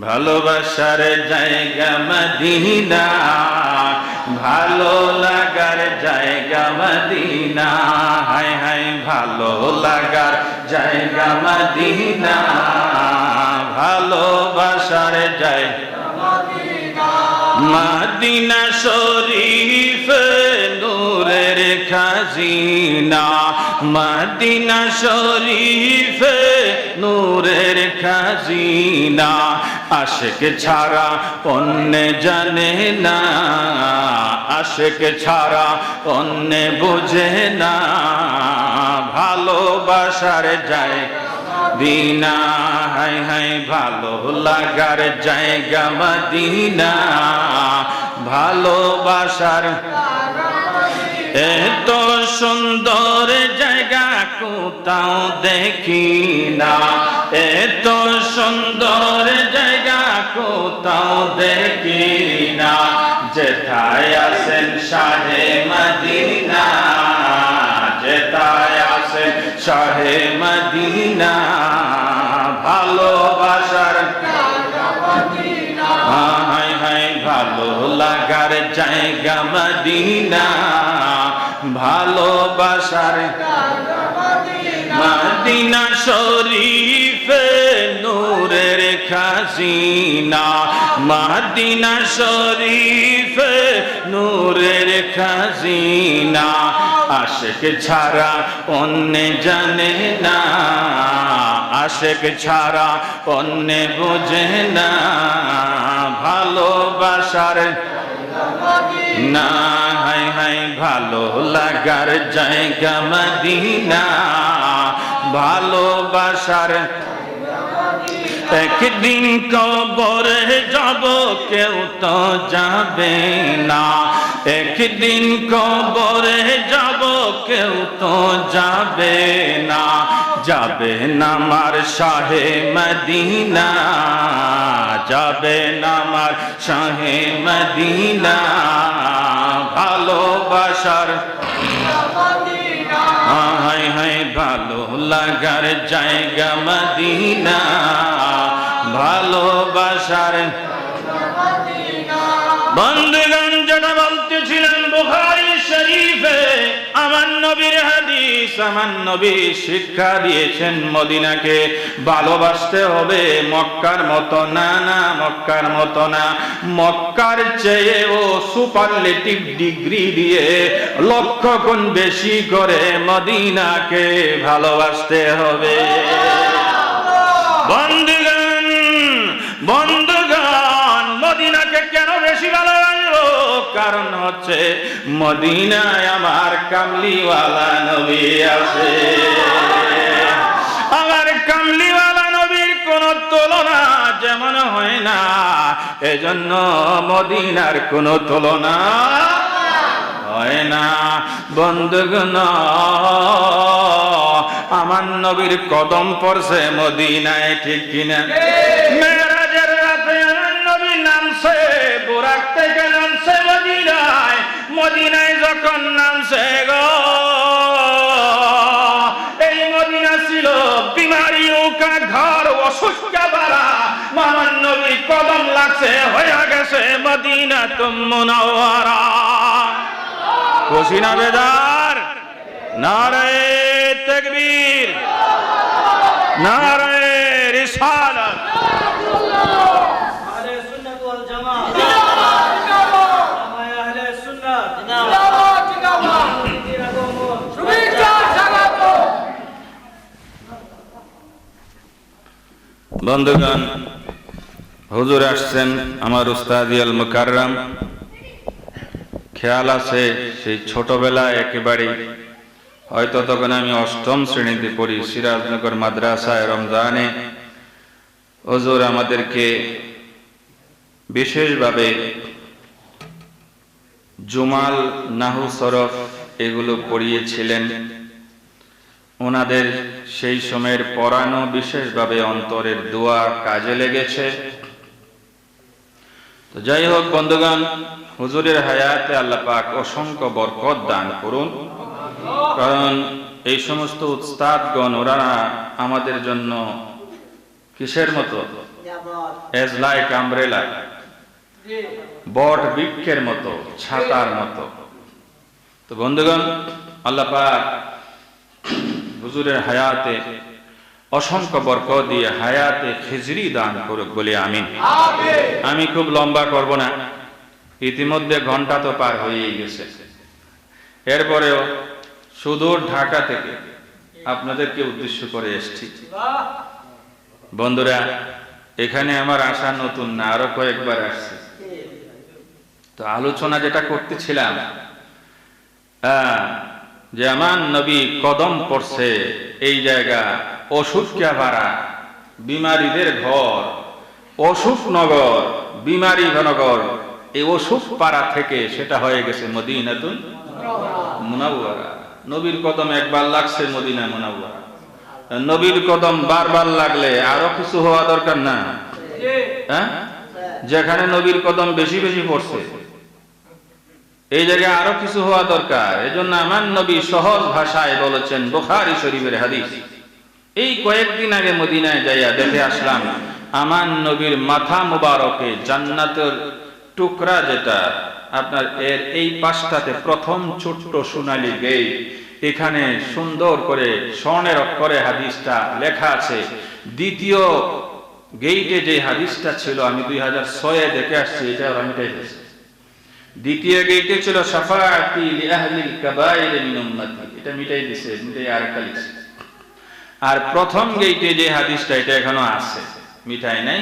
ভালোবাসার জায়গা মদিনা, ভালো লাগার জায়গা মদিনা, হায় হায় ভালো লাগার জায়গা মদিনা, ভালোবাসার জায়গা মদিনা শরীফ নূরের খাজিনা, মদিনা শরীফ নূরের খাজিনা, আশিক ছাড়া অন্য জানে না, আশিক ছাড়া অন্য বুঝে না, ভালোবাসার জায়গা মদিনা, হায় হায় ভালো লাগার জায়গা মদিনা, ভালোবাসার। এত সুন্দর জায়গা কোথাও দেখি না, এত সুন্দর জায়গা কোথাও দেখি না, যেথায় আছেন শাহে মদিনা, যেথায় আছেন শাহে মদিনা, ভালোবাসার হায় হায় ভালো লাগার জায়গা মদিনা, ভালোবাসার। মদিনা শরীফ নূরের খাজিনা, মদিনা শরীফ নূরের খাজিনা, আশিক ছাড়া অন্য জানে না, আশিক ছাড়া অন্য বুঝে না, ভালোবাসার না, হায় হায় ভালো লাগার জায়গা মদিনা, ভালোবাসার। একদিন কবরে যাব কেউ তো যাবে না, একদিন কবরে যাব কেউ তো যাবে না, যাবে না আমার শাহে মদিনা, যাবে না আমার শাহে মদিনা, ভালোবাসার। হায় হায় ভালো লাগার জায়গা মদিনা, ভালোবাসার। বন্ধুগণ, যেটা বলতেছিলেন বুখারী শরীফে আমার নবীর হাদিস, আমার নবী শিক্ষা দিয়েছেন মদিনাকে ভালোবাসতে হবে মক্কার মতো না, না মক্কার মতো না, মক্কার চেয়েও সুপারলেটিভ ডিগ্রি দিয়ে লক্ষ গুণ বেশি করে মদিনাকে ভালোবাসতে হবে। বন্ধুগণ, বন্ধুগণ, মদিনাকে কেন বেশি ভালোবাসবো? কারণ হচ্ছে মদিনায় আমার কামলিওয়ালা নবী আছে, আমার কামলিওয়ালা নবীর কোন তুলনা যেমন হয় না, এজন্য মদিনার কোন তুলনা হয় না। বন্ধুগণ, আমার নবীর কদম পড়ছে মদিনায়, ঠিক কিনা? মেরাজের রাতে আমার নবী নামছে, বুরাক থেকে নামছে মদিনায়, মদিনায় যখন নামছে গো, এই মদিনা ছিল বিমারিও কা ঘর, অসুস্থ বাড়া, আমার নবী কদম লাগছে হয়ে গেছে মদিনাতুল মুনাওয়ারা। খুশি না বেজার? নারে তাকবীর, নারে রিসালাত। আহলে সুন্নাত ওয়াল জামাত জিন্দাবাদ, জিন্দাবাদ। জামায়ে আহলে সুন্নাত জিন্দাবাদ, জিন্দাবাদ। শুভেচ্ছা স্বাগত। বন্ধুগণ, হুজুর আসছেন আমার উস্তাদ আল মুকাররম। খেয়াল আছে সেই ছোটবেলায় একেবারে, হয়তো তখন আমি অষ্টম শ্রেণীতে পড়ি, সিরাজনগর মাদ্রাসায় রমজানে হুজুর আমাদেরকে বিশেষভাবে জুমাল, নাহু, সরফ এগুলো পড়িয়েছিলেন। ওনাদের সেই সময়ের পড়ানো বিশেষভাবে অন্তরের দোয়া কাজে লেগেছে। তো যাই হোক বন্ধুগণ, হুজুরের হায়াতে আল্লাহ পাক অসংখ্য বরকত দান করুন। কারণ এই সমস্ত উস্তাদগণ ওরা আমাদের জন্য কিসের মতো, এজ লাইক আমব্রেলা, বট বৃক্ষের মতো, ছাতার মতো। তো বন্ধুগণ, আল্লাহ পাক হুজুরের হায়াতে অসংখ্য বরকত দিয়ে হায়াতে খিজরি দান করুক বলে আমিন। আমি খুব লম্বা করব না, ইতিমধ্যে ঘন্টা তো পার হয়েই গেছে। এরপরেও সুদূর ঢাকা থেকে আপনাদেরকে উদ্দেশ্য করে এসেছি। বন্ধুরা, এখানে আমার আসা নতুন না, আরো কয়েকবার আসছে। তো আলোচনা যেটা করতেছিলাম, যে আমার নবী কদম পড়ছে এই জায়গা অসুখকে ভরা, বিমারীদের ঘর, অসুখ নগর, বিমারি নগর, এই অসুখ পাড়া থেকে সেটা হয়ে গেছে মদিনাতুল মুনাওয়ারা। নবীর কদম একবার লাগছে মদিনা মুনাওয়ারা, নবীর কদম বারবার লাগলে আরো কিছু হওয়া দরকার না? হ্যাঁ, যেখানে নবীর কদম বেশি বেশি পড়ছে এই জায়গায় আরো কিছু হওয়া দরকার। এজন্য আমার নবী সহজ ভাষায় বলেছেন, বুখারী শরীফের হাদিস। এই কয়েকদিন আগে মদিনায় যাইয়া দেখে আসলাম, আমার নবীর মাথা মুবারকে জান্নাতের টুকরা যেটা আপনার এর এই পাশটাতে প্রথম ছোট্ট সোনালী গেট, এখানে সুন্দর করে স্বর্ণের অক্ষরে হাদিসটা লেখা আছে। দ্বিতীয় গেইটে যে হাদিসটা ছিল আমি 2006 দেখে আসছি, এটা ওরা মিটাই দিয়েছে। দ্বিতীয় গেইটে ছিল শাফাআতি লিআহলিল কাবাইর মিন উম্মতি, এটা মিটাই দিয়েছে, মিটাই আরেকটা লিখছে। আর প্রথম গেইটে যে হাদিসটা এটা এখনো আছে, মিটাই নাই।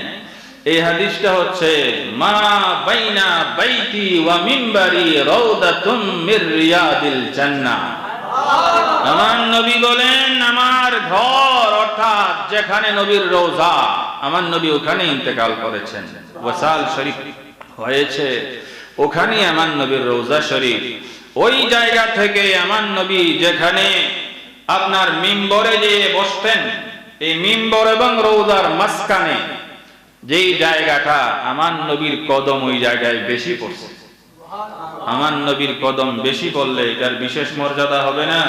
এই হাদিসটা হচ্ছে, মা বাইনা বাইতি ওয়া মিনবারি রাউদাতুম মির রিয়াদিল জান্নাহ। আমার নবী বলেন, আমার ঘর অর্থাৎ যেখানে নবীর রওজা, আমার নবী ওখানে ইন্তেকাল করেছেন, ওয়াসাল শরীফ হয়েছে, ওখানে আমার নবীর রওজা শরীফ। ওই জায়গা থেকে আমার নবী যেখানে আপনার মিম্বরে যে বসতেন, এই মিম্বর এবং রওজার মাঝখানে যেই জায়গাটা, আমার নবীর কদম ওই জায়গায় বেশি পড়ছে। আমার নবীর কদম বেশি পড়লে এটার বিশেষ মর্যাদা হবে না?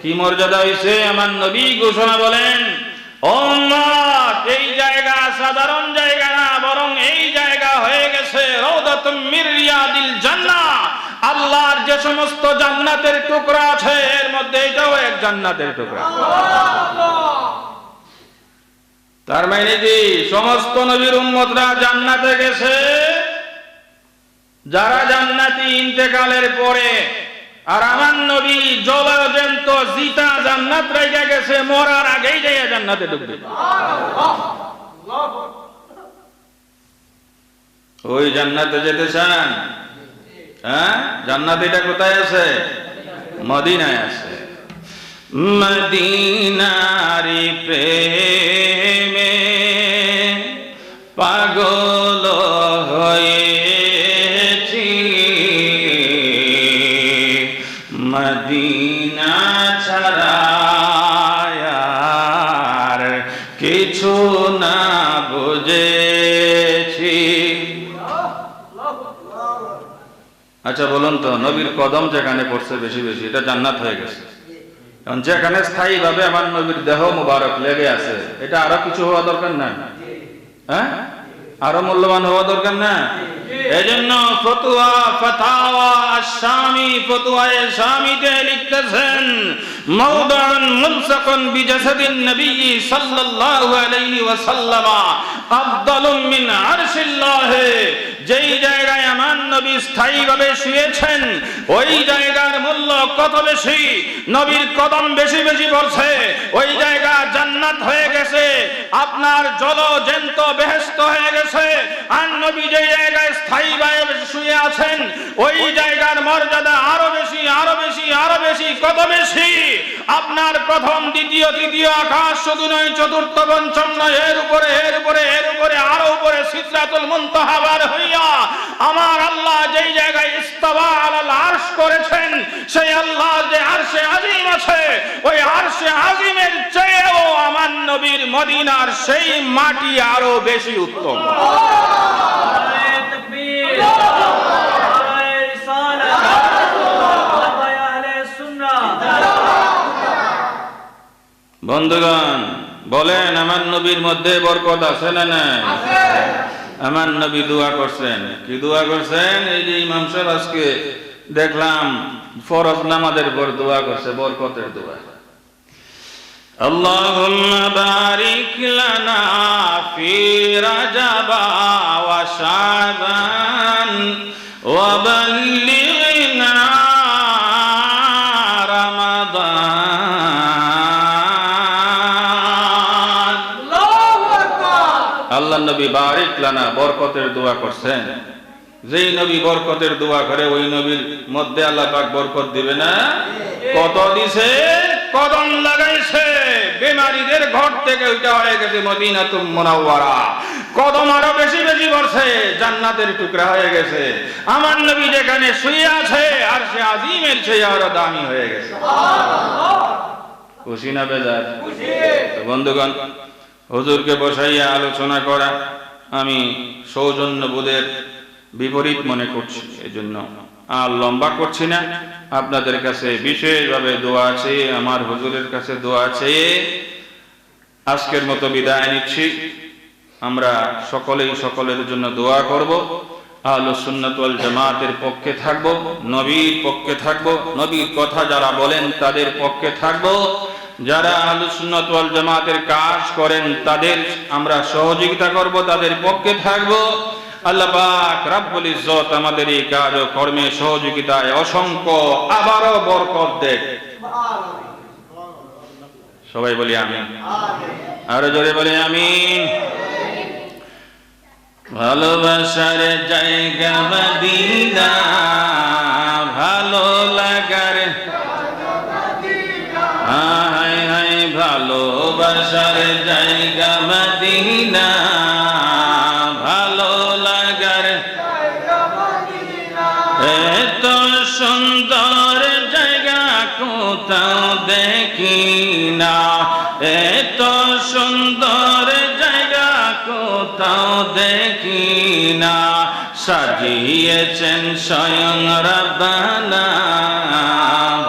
কি মর্যাদা হইছে? আমার নবী ঘোষণা বলেন, উম্মত, এই জায়গা সাধারণ জায়গা না, বরং এই জায়গা হয়ে গেছে রাউদাতুম মির রিয়াদিল জান্নাহ। আল্লাহর যে সমস্ত জান্নাতের টুকরা আছে এর মধ্যে এটাও এক জান্নাতের টুকরা। তার মানে কি সমস্ত নবীর উম্মতরা জান্নাতে গেছে? যারা জান্নাতি ইন্তেকালের পরে, আর আমার নবী জলজন্ত জিতা জান্নাত রেখে গেছে, মরার আগেই যাইয়া জান্নাতে ঢুকবে। ওই জান্নাতে যেতে চান? হ্যাঁ, জান্নাত এটা কোথায় আছে? মদিনায় আছে। মদিনারি প্রেমে পাগল হয়েছি, মদিনা ছাড়া আর কিছু না বুঝেছি। আচ্ছা বলুন তো, নবীর কদম যেখানে পড়ছে বেশি বেশি, এটা জান্নাত হয়ে গেছে। কারণ যেখানে স্থায়ী ভাবে আমার নবীর দেহ মুবারক লেগে আছে, এটা আরো কিছু হওয়া দরকার না? হ্যাঁ, আরো মূল্যবান হওয়া দরকার না? এজন্য ফতোয়া ফাতাওয়া আশ-শামি ফতোয়ায়ে শামিতে লিখতেছেন মাওদাউন মুলসাকুন বিজাসাদিন নবী সাল্লাল্লাহু আলাইহি ওয়াসাল্লাম আফদালু মিন আরশিল্লাহ। যেই জায়গায় আমার নবী স্থায়ীভাবে শুয়েছেন ওই জায়গার মূল্য কত বেশি, নবীর কদম বেশি বেশি পড়ছে, ওই জায়গা জান্নাত হয়ে গেছে, আপনার জলজন্ত বেহেশত হয়ে গেছে। আর নবী যেই জায়গায় স্থায়ীভাবে শুয়ে আছেন ওই জায়গার মর্যাদা আরো বেশি আরো বেশি আরো বেশি। কত বেশি? আপনার প্রথম দ্বিতীয় তৃতীয় আকাশ শুধু নয়, চতুর্থ পঞ্চম নয়, এর উপরে এর উপরে এর উপরে আরো উপরে সিদরাতুল মুনতাহা পার হইয়া আমার আল্লাহ যেই জায়গায় ইস্তাওয়া আলাল আরশ করেছেন সেই আল্লাহ যে আরশে আজিম আছে ওই আরশে আজিমের চেয়েও আমার নবীর মদিনার সেই মাটি আরো বেশি উত্তম। নারে তাকবীর, নারে রিসালাত, নারে আহলে সুন্নাহ। বন্ধুগণ বলেন, আমার নবীর মধ্যে বরকত আছে না নাই? আমার নবী দোয়া করছেন। কি দোয়া করছেন? এই যে ইমাম সাহেব আজকে দেখলাম ফরজ নামাজের পর দোয়া করছে, বরকতের দোয়া। আল্লাহুম্মা বারিক লানা ফি রাজাবা ওয়া শাবান ওয়া বাল্লিগনা রমাদান। আল্লাহু আকবার। আল্লাহ নবী বারিক লানা বরকতের দোয়া করছেন। যেই নবী বরকতের দোয়া করে ওই নবীর মধ্যে আল্লাহ পাক বরকত দিবে না? কত দিছে? কদম লাগাইছে, বেমারিদের ঘর থেকে ওইটা হয়ে গেছে মদিনাতুল মুনাওয়ারা। কদম আরো বেশি বেশি পড়ছে, জান্নাতের টুকরা হয়ে গেছে। আমার নবী যেখানে শুয়ে আছে আরশে আজিমের চেয়ে আরো দামি হয়ে গেছে। খুশি না বেজার? তো বন্ধুগণ, হুজুরকে বসাইয়া আলোচনা করা আমি সৌজন্যবোধের বিপরীত মনে করছি, এজন্য আর লম্বা করছি না। আপনাদের কাছে বিশেষভাবে দোয়া আছে, আমার হুজুরের কাছে দোয়া আছে। আজকের মতো বিদায় নিচ্ছি। আমরা সকলেই সকলের জন্য দোয়া করব। আহলুস সুন্নাত ওয়াল জামাতের পক্ষে থাকব, নবীর পক্ষে থাকব, নবীর কথা যারা বলেন তাদের পক্ষে থাকব। যারা আহলুস সুন্নাত ওয়াল জামাতের কাজ করেন তাদের আমরা সহযোগিতা করব, তাদের পক্ষে থাকব। আল্লাহ পাক রব্বুল ইজ্জত আমাদের এই কাজ ও কর্মে সহযোগিতায় অসংখ্য আবারও বরকত দেন। সবাই বলি আমিন। আরো জোরে বলি আমিন। ভালোবাসার জায়গা মদিনা, ভালো লাগার হায় হায়, ভালোবাসার জায়গা মদিনা, ভালো লাগার এত সুন্দর জায়গা কোথাও দেখি না, এত সুন্দর জায়গা কোথাও দেখি না। সাজিয়েছেন স্বয়ং রব্বানা,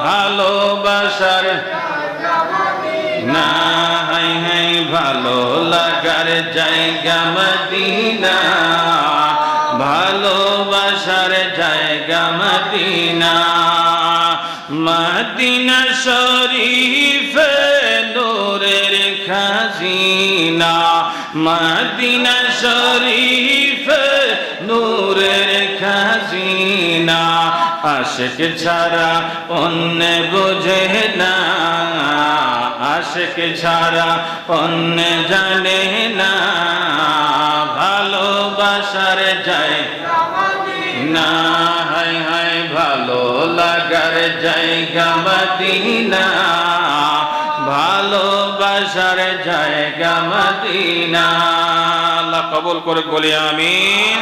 ভালোবাসার না হাই হাই, ভালো লাগার জায়গা মদিনা, ভালোবাসার জায়গা মদিনা। মদিনা শরীফে নূরের খাজিনা, মদিনা শরীফে নূরের খাজিনা। আশিক ছাড়া অন্য বোঝে না, আশিক ছাড়া অন্য জানে না। ভালোবাসার জায়গা মদিনা, হায় হায়, ভালো লাগার জায়গা মদিনা, ভালোবাসার জায়গা মদিনা। আল্লাহ কবুল করে বলি আমিন।